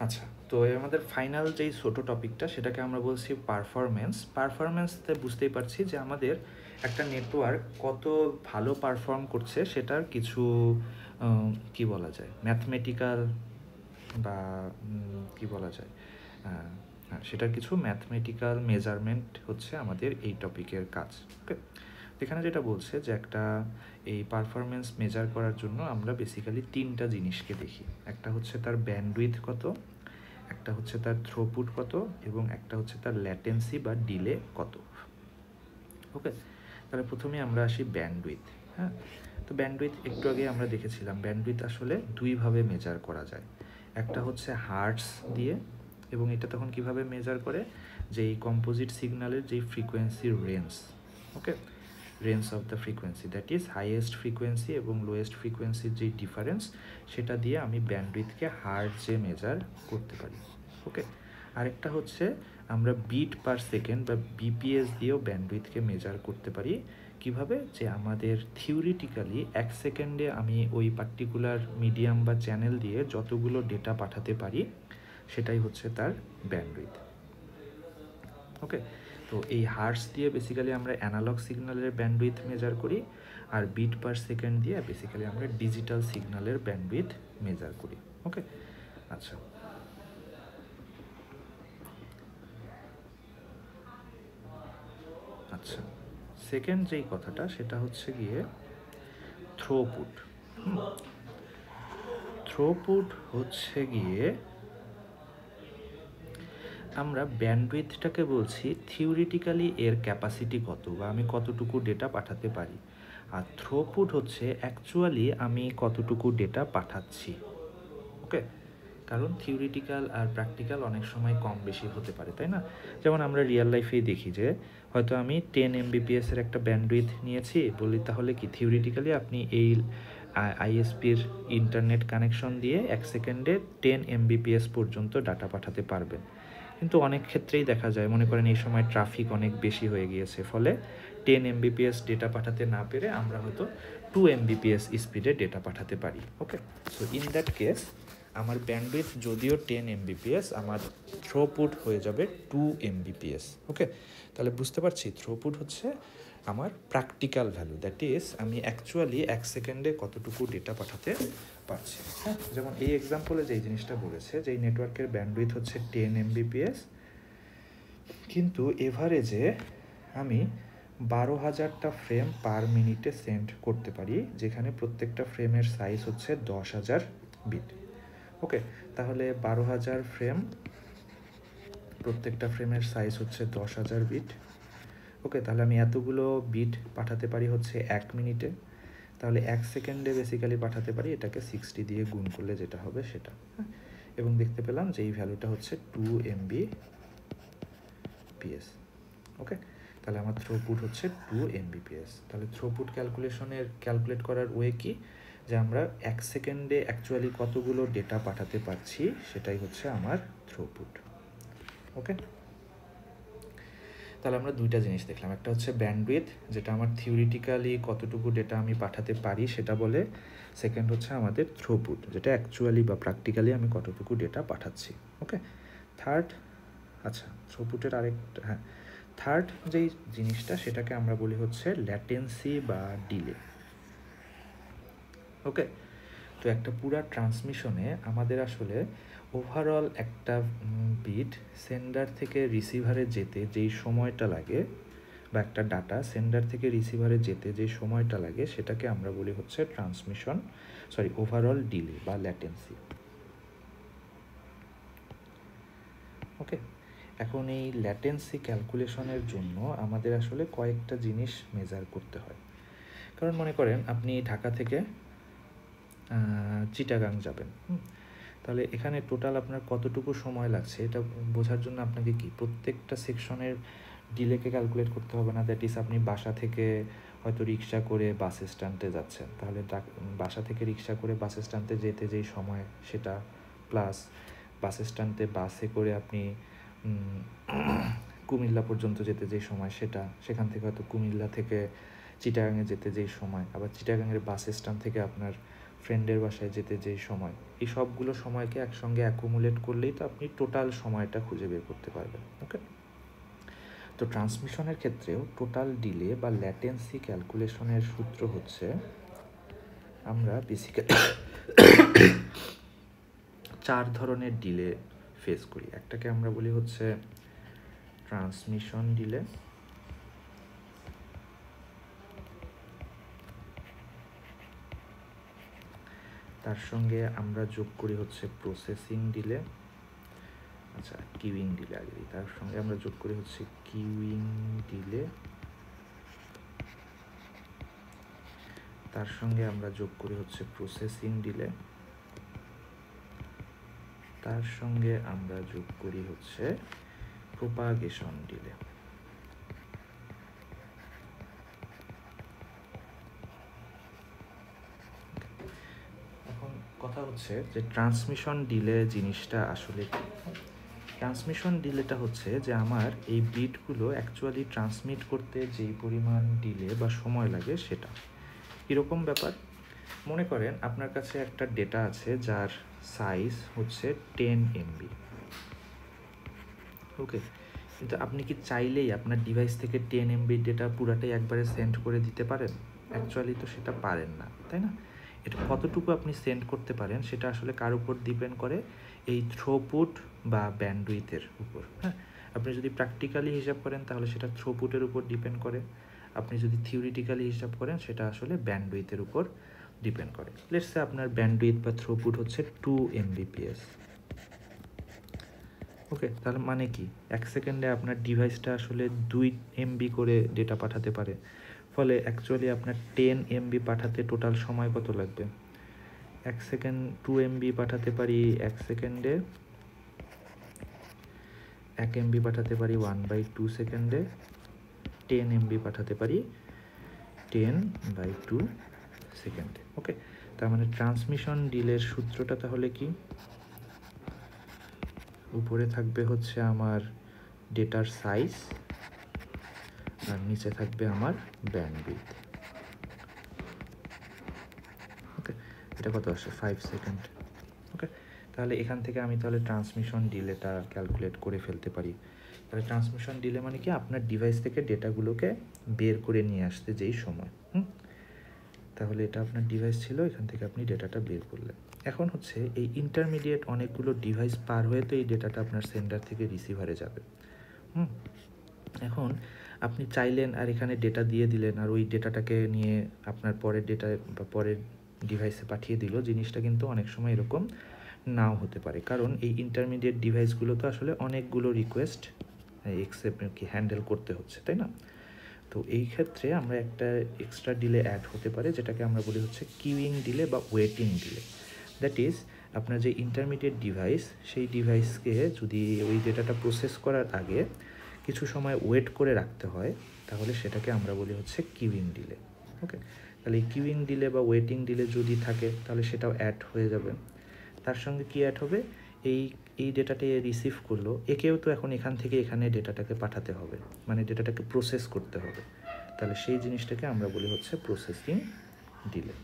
আচ্ছা, তো আমাদের ফাইনাল যেই ছোট টপিকটা সেটাকে আমরা বলছি পারফরমেন্সতে বুঝতেই পারছি যে আমাদের একটা নেটওয়ার্ক কত ভালো পারফর্ম করছে সেটার কিছু কি বলা যায় ম্যাথমেটিক্যাল বা কি বলা যায় হ্যাঁ, সেটার কিছু ম্যাথমেটিক্যাল মেজারমেন্ট হচ্ছে আমাদের এই টপিকের কাজ। ওকে, এখানে যেটা বলছে যে একটা এই পারফরমেন্স মেজার করার জন্য আমরা বেসিক্যালি তিনটা জিনিসকে দেখি। একটা হচ্ছে তার ব্যান্ডউইথ কত, একটা হচ্ছে তার থ্রোপুট কত, এবং একটা হচ্ছে তার ল্যাটেন্সি বা ডিলে কত। ওকে, তাহলে প্রথমে আমরা আসি ব্যান্ডউইথ। হ্যাঁ, তো ব্যান্ডউইথ একটু আগে আমরা দেখেছিলাম ব্যান্ডউইথ আসলে দুইভাবে মেজার করা যায়। একটা হচ্ছে হার্টস দিয়ে, এবং এটা তখন কিভাবে মেজার করে, যে এই কম্পোজিট সিগন্যালের যেই ফ্রিকোয়েন্সির range, okay, range of the frequency, that is highest frequency এবং লোয়েস্ট ফ্রিকোয়েন্সির যে ডিফারেন্স, সেটা দিয়ে আমি ব্যান্ডউইথকে হার্টজে মেজার করতে পারি। ওকে, আরেকটা হচ্ছে আমরা বিট পার সেকেন্ড বা বিপিএস দিয়েও ব্যান্ডউইথকে মেজার করতে পারি। কিভাবে, যে আমাদের থিওরিটিক্যালি 1 সেকেন্ডে আমি ওই পার্টিকুলার মিডিয়াম বা চ্যানেল দিয়ে যতগুলো ডেটা পাঠাতে পারি সেটাই হচ্ছে তার ব্যান্ডউইথ। ওকে, তো এই হার্টস দিয়ে বেসিক্যালি আমরা অ্যানালগ সিগন্যালের ব্যান্ডউইথ মেজার করি, আর বিট পার সেকেন্ড দিয়ে বেসিক্যালি আমরা ডিজিটাল সিগন্যালের ব্যান্ডউইথ মেজার করি। ওকে, আচ্ছা, আচ্ছা, সেকেন্ড যেই কথাটা সেটা হচ্ছে গিয়ে থ্রোপুট। থ্রোপুট হচ্ছে গিয়ে আমরা ব্যান্ডউইথটাকে বলছি থিওরিটিক্যালি এর ক্যাপাসিটি কত, বা আমি কতটুকু ডেটা পাঠাতে পারি, আর থ্রোপুট হচ্ছে অ্যাকচুয়ালি আমি কতটুকু ডেটা পাঠাচ্ছি। ওকে, কারণ থিওরিটিক্যাল আর প্র্যাকটিক্যাল অনেক সময় কম বেশি হতে পারে, তাই না? যেমন আমরা রিয়েল লাইফেই দেখি যে হয়তো আমি 10 এমবিপিএসের একটা ব্যান্ডউইথ নিয়েছি বলি, তাহলে কি থিওরিটিক্যালি আপনি এই আইএসপির ইন্টারনেট কানেকশন দিয়ে 1 সেকেন্ডে 10 এমবিপিএস পর্যন্ত ডাটা পাঠাতে পারবেন। কিন্তু অনেক ক্ষেত্রেই দেখা যায়, মনে করেন এই সময় ট্রাফিক অনেক বেশি হয়ে গিয়েছে, ফলে 10 এমবিপিএস ডেটা পাঠাতে না পেরে আমরা হয়তো 2 এমবিপিএস স্পিডে ডেটা পাঠাতে পারি। ওকে, সো ইন দ্যাট কেস আমার ব্যান্ডউইথ যদিও 10 এমবিপিএস, আমার থ্রোপুট হয়ে যাবে 2 এমবিপিএস। ওকে, তাহলে বুঝতে পারছি থ্রোপুট হচ্ছে আমার প্র্যাকটিক্যাল ভ্যালু, দ্যাট ইজ আমি অ্যাকচুয়ালি 1 সেকেন্ডে কতটুকু ডেটা পাঠাতে পারছি। হ্যাঁ, যেমন এই এক্সাম্পলে যেই জিনিসটা বলেছে, যেই নেটওয়ার্কের ব্যান্ডউইথ হচ্ছে 10 এমবিপিএস, কিন্তু এভারেজে আমি 12,000টা ফ্রেম পার মিনিটে সেন্ড করতে পারি, যেখানে প্রত্যেকটা ফ্রেমের সাইজ হচ্ছে 10,000 বিট। ওকে, তাহলে 12,000 ফ্রেম, প্রত্যেকটা ফ্রেমের সাইজ হচ্ছে 10,000 বিট। ওকে, তাহলে আমি এতগুলো বিট পাঠাতে পারি হচ্ছে 1 মিনিটে, তাহলে 1 সেকেন্ডে বেসিক্যালি পাঠাতে পারি, এটাকে 60 দিয়ে গুণ করলে যেটা হবে সেটা। এবং দেখতে পেলাম যে এই ভ্যালুটা হচ্ছে 2 এমবিপিএস। ওকে, তাহলে আমার থ্রোপুট হচ্ছে 2 এমবিপিএস। তাহলে থ্রোপুট ক্যালকুলেট করার ওয়ে কি, যে আমরা 1 সেকেন্ডে অ্যাকচুয়ালি কতগুলো ডেটা পাঠাতে পারছি সেটাই হচ্ছে আমার থ্রোপুট। ওকে, তাহলে আমরা দুইটা জিনিস দেখলাম, একটা হচ্ছে ব্যান্ডউইথ, যেটা আমার থিওরিটিক্যালি কতটুকু ডেটা আমি পাঠাতে পারি সেটা বলে, সেকেন্ড হচ্ছে আমাদের থ্রোপুট, যেটা অ্যাকচুয়ালি বা প্র্যাকটিক্যালি আমি কতটুকু ডেটা পাঠাচ্ছি। ওকে, থার্ড, আচ্ছা, থ্রোপুটের আরেকটা, হ্যাঁ, থার্ড যেই জিনিসটা সেটাকে আমরা বলি হচ্ছে ল্যাটেন্সি বা ডিলে। ওকে, তো একটা পুরা ট্রান্সমিশনে আমাদের আসলে ওভারঅল একটা বিট সেন্ডার থেকে রিসিভারে যেতে যেই সময়টা লাগে, বা একটা ডাটা সেন্ডার থেকে রিসিভারে যেতে যে সময়টা লাগে, সেটাকে আমরা বলি হচ্ছে ওভারঅল ডিলে বা ল্যাটেন্সি। ওকে, এখন এই ল্যাটেন্সি ক্যালকুলেশনের জন্য আমাদের আসলে কয়েকটা জিনিস মেজার করতে হয়। কারণ মনে করেন আপনি ঢাকা থেকে চিটাগাং যাবেন, তাহলে এখানে টোটাল আপনার কতটুকু সময় লাগছে এটা বোঝার জন্য আপনাকে কি প্রত্যেকটা সেকশনের ডিলেকে ক্যালকুলেট করতে হবে না? দ্যাট ইজ আপনি বাসা থেকে হয়তো রিক্সা করে বাস স্ট্যান্ডে যাচ্ছেন, তাহলে বাসা থেকে রিক্সা করে বাস স্ট্যান্ডে যেতে যেই সময় সেটা, প্লাস বাস স্ট্যান্ডে বাসে করে আপনি কুমিল্লা পর্যন্ত যেতে যেই সময় সেটা, সেখান থেকে হয়তো কুমিল্লা থেকে চিটাগাংয়ে যেতে যেই সময়, আবার চিটাগাংয়ের বাস স্ট্যান্ড থেকে আপনার ফ্রেন্ডের বাসায় যেতে যেই সময়, এই সবগুলো সময়কে একসঙ্গে অ্যাকুমুলেট করলেই তো আপনি টোটাল সময়টা খুঁজে বের করতে পারবেন। ওকে, তো ট্রান্সমিশনের ক্ষেত্রেও টোটাল ডিলে বা ল্যাটেন্সি ক্যালকুলেশনের সূত্র হচ্ছে, আমরা বেসিক্যালি 4 ধরনের ডিলে ফেস করি। একটাকে আমরা বলি হচ্ছে ট্রান্সমিশন ডিলে, তার সঙ্গে আমরা যোগ করি হচ্ছে প্রসেসিং ডিলে, আচ্ছা কিউইং ডিলে আগে, তার সঙ্গে আমরা যোগ করি হচ্ছে কিউইং ডিলে, তার সঙ্গে আমরা যোগ করি হচ্ছে প্রসেসিং ডিলে, তার সঙ্গে আমরা যোগ করি হচ্ছে প্রোপাগেশন ডিলে। এখন কথা হচ্ছে যে ট্রান্সমিশন ডিলে জিনিসটা আসলে কি। ট্রান্সমিশন ডিলেটা হচ্ছে যে আমার এই বিটগুলো অ্যাকচুয়ালি ট্রান্সমিট করতে যেই পরিমাণ ডিলে বা সময় লাগে সেটা। কীরকম ব্যাপার, মনে করেন আপনার কাছে একটা ডেটা আছে যার সাইজ হচ্ছে 10 MB। ওকে, কিন্তু আপনি কি চাইলেই আপনার ডিভাইস থেকে 10 MB ডেটা পুরাটাই একবারে সেন্ড করে দিতে পারেন? অ্যাকচুয়ালি তো সেটা পারেন না, তাই না? এটা কতটুকু আপনি সেন্ড করতে পারেন সেটা আসলে কার উপর ডিপেন্ড করে, এই থ্রোপুট বা ব্যান্ডউইথের উপর। হ্যাঁ, আপনি যদি প্র্যাকটিক্যালি হিসাব করেন তাহলে সেটা থ্রোপুটের উপর ডিপেন্ড করে, আপনি যদি থিওরিটিক্যালি হিসাব করেন সেটা আসলে ব্যান্ডউইথের উপর ডিপেন্ড করে। লেটস সে আপনার ব্যান্ডউইথ বা থ্রোপুট হচ্ছে 2 Mbps। ওকে, তাহলে মানে কি, 1 সেকেন্ডে আপনার ডিভাইসটা আসলে 2 MB করে ডেটা পাঠাতে পারে। ফলে অ্যাকচুয়ালি আপনার 10 MB পাঠাতে টোটাল সময় কত লাগবে? 1 সেকেন্ড 2 MB পাঠাতে পারি 1 সেকেন্ডে, 1 MB পাঠাতে পারি 1/2 সেকেন্ডে, 10 MB পাঠাতে পারি 10/2 সেকেন্ডে। ওকে, তার মানে ট্রান্সমিশন ডিলের সূত্রটা তাহলে কি, উপরে থাকবে হচ্ছে আমার ডেটার সাইজ আর নিচে থাকবে আমার ব্যান্ডউইথ। ওকে, এটা কত আসে? 5 সেকেন্ড। ওকে, তাহলে এখান থেকে আমি তাহলে ট্রান্সমিশন ডিলেটা ক্যালকুলেট করে ফেলতে পারি। তাহলে ট্রান্সমিশন ডিলে মানে কি, আপনার ডিভাইস থেকে ডেটাগুলোকে বের করে নিয়ে আসতে যেই সময়। তাহলে এটা আপনার ডিভাইস ছিল, এখান থেকে আপনি ডেটাটা বের করলেন। এখন হচ্ছে এই ইন্টারমিডিয়েট অনেকগুলো ডিভাইস পার হয়ে তো এই ডেটাটা আপনার সেন্ডার থেকে রিসিভারে যাবে। এখন আপনি চাইলেন আর এখানে ডেটা দিয়ে দিলেন, আর ওই ডেটাটাকে নিয়ে আপনার পরের ডেটা বা পরের ডিভাইসে পাঠিয়ে দিল। জিনিসটা কিন্তু অনেক সময় এরকম নাও হতে পারে, কারণ এই ইন্টারমিডিয়েট ডিভাইসগুলো তো আসলে অনেকগুলো রিকোয়েস্ট একসেপ্ট কি হ্যান্ডেল করতে হচ্ছে, তাই না? তো এই ক্ষেত্রে আমরা একটা এক্সট্রা ডিলে অ্যাড হতে পারে, যেটাকে আমরা বলি হচ্ছে কিউইং ডিলে বা ওয়েটিং ডিলে। দ্যাট ইজ, আপনার যে ইন্টারমিডিয়েট ডিভাইস, সেই ডিভাইসকে যদি ওই ডেটাটা প্রসেস করার আগে কিছু সময় ওয়েট করে রাখতে হয়, তাহলে সেটাকে আমরা বলি হচ্ছে কিউইং ডিলে। ওকে, তাহলে এই কিউইং ডিলে বা ওয়েটিং ডিলে যদি থাকে তাহলে সেটাও অ্যাড হয়ে যাবে। তার সঙ্গে কি অ্যাড হবে, এই ডেটাটা রিসিভ করলো, একেও তো এখন এখান থেকে এখানে ডেটাটাকে পাঠাতে হবে, মানে ডেটাটাকে প্রসেস করতে হবে। তাহলে সেই জিনিসটাকে আমরা বলি হচ্ছে প্রসেসিং ডিলে।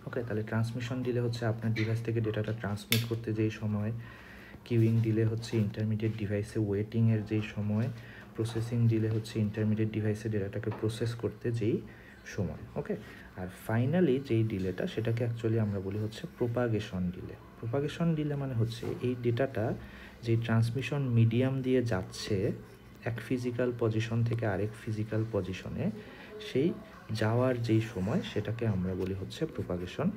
ওকে, তাহলে ট্রান্সমিশন ডিলে হচ্ছে আপনার ডিভাইস থেকে ডেটাটা ট্রান্সমিট করতে যেই সময়, কিউইং ডিলে হচ্ছে ইন্টারমিডিয়েট ডিভাইসে ওয়েটিংয়ের যেই সময়, প্রসেসিং ডিলে হচ্ছে ইন্টারমিডিয়েট ডিভাইসে ডেটাটাকে প্রসেস করতে যেই সময়। ওকে, আর ফাইনালি যেই ডিলেটা, সেটাকে অ্যাকচুয়ালি আমরা বলি হচ্ছে প্রোপাগেশন ডিলে। প্রোপাগেশন ডিলে মানে হচ্ছে এই ডেটাটা যেই ট্রান্সমিশন মিডিয়াম দিয়ে যাচ্ছে এক ফিজিক্যাল পজিশন থেকে আরেক ফিজিক্যাল পজিশনে, সেই যাওয়ার যেই সময় সেটাকে আমরা বলি হচ্ছে প্রোপাগেশন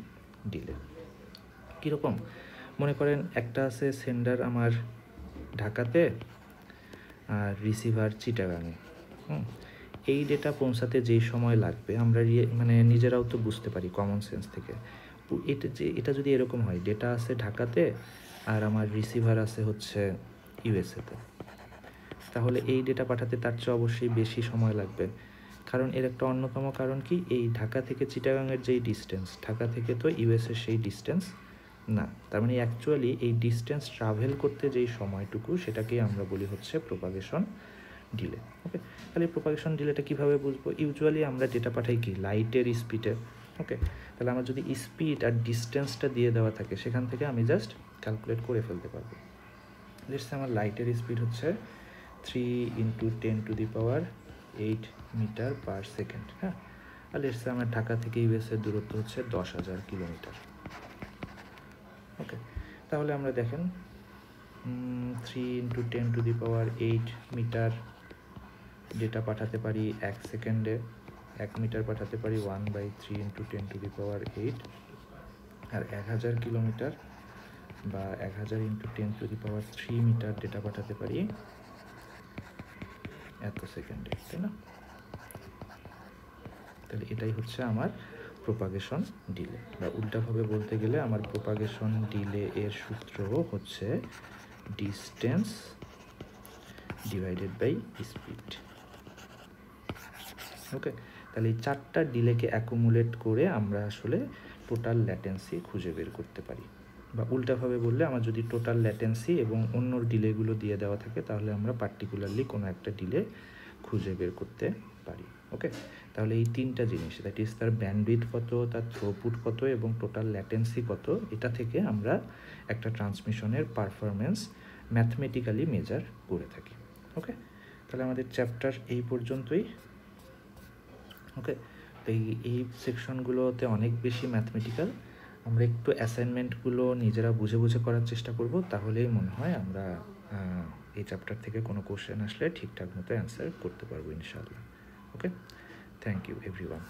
ডিলে। কীরকম, মনে করেন একটা আছে সেন্ডার আমার ঢাকাতে আর রিসিভার চিটাগাঙে। এই ডেটা পৌঁছাতে যেই সময় লাগবে আমরা মানে নিজেরাও তো বুঝতে পারি কমন সেন্স থেকে, এটা যদি এরকম হয়, ডেটা আছে ঢাকাতে আর আমার রিসিভার আছে হচ্ছে ইউএসএতে, তাহলে এই ডেটা পাঠাতে তার চেয়ে অবশ্যই বেশি সময় লাগবে। কারণ এর একটা অন্যতম কারণ কি, এই ঢাকা থেকে চিটাগাঙের যেই ডিস্টেন্স, ঢাকা থেকে তো ইউএসএর সেই ডিস্টেন্স না। তার মানে অ্যাকচুয়ালি এই ডিস্টেন্স ট্রাভেল করতে যেই সময়টুকু, সেটাকেই আমরা বলি হচ্ছে প্রোপাগেশন ডিলে। ওকে, তাহলে প্রোপাগেশন ডিলেটা কীভাবে বুঝবো? ইউজুয়ালি আমরা ডেটা পাঠাই কি লাইটের স্পিডে, ওকে, তাহলে আমার যদি স্পিড আর ডিস্টেন্সটা দিয়ে দেওয়া থাকে সেখান থেকে আমি জাস্ট ক্যালকুলেট করে ফেলতে পারবো। লেটস আমার লাইটের স্পিড হচ্ছে 3 × 10⁸ মিটার পার সেকেন্ড, হ্যাঁ। আর লেটস আমার ঢাকা থেকে ইউএসের দূরত্ব হচ্ছে 10,000 কিলোমিটার। ওকে, তাহলে আমরা দেখেন 3 × 10⁸ মিটার ডেটা পাঠাতে পারি 1 সেকেন্ডে, 1 মিটার পাঠাতে পারি 1/3 × 10⁸, আর 1000 কিলোমিটার বা 1000 × 10⁻³ মিটার ডেটা পাঠাতে পারি এত সেকেন্ডে, তাই না? তাহলে এটাই হচ্ছে আমার প্রোপাগেশন ডিলে, বা উল্টাভাবে বলতে গেলে আমার প্রোপাগেশন ডিলে এর সূত্র হচ্ছে ডিস্টেন্স ডিভাইডেড বাই স্পিড। ওকে, তাহলে এই 4টা ডিলেকে অ্যাকুমুলেট করে আমরা আসলে টোটাল ল্যাটেন্সি খুঁজে বের করতে পারি, বা উল্টাভাবে বললে আমার যদি টোটাল ল্যাটেন্সি এবং অন্য ডিলেগুলো দিয়ে দেওয়া থাকে তাহলে আমরা পার্টিকুলারলি কোনো একটা ডিলে খুঁজে বের করতে পারি। ওকে, তাহলে এই 3টা জিনিস, দ্যাট ইজ তার ব্যান্ডউইথ কত, তার থ্রুপুট কত এবং টোটাল ল্যাটেন্সি কত, এটা থেকে আমরা একটা ট্রান্সমিশনের পারফরমেন্স ম্যাথমেটিক্যালি মেজার করে থাকি। ওকে, তাহলে আমাদের চ্যাপ্টার এই পর্যন্তই। ওকে, তো এই সেকশনগুলোতে অনেক বেশি ম্যাথমেটিক্যাল, আমরা একটু অ্যাসাইনমেন্টগুলো নিজেরা বুঝে বুঝে করার চেষ্টা করব, তাহলেই মনে হয় আমরা এই চ্যাপ্টার থেকে কোনো কোশ্চেন আসলে ঠিকঠাক মতো অ্যান্সার করতে পারবো ইনশাআল্লাহ। ওকে, থ্যাংক ইউ এভরিওয়ান।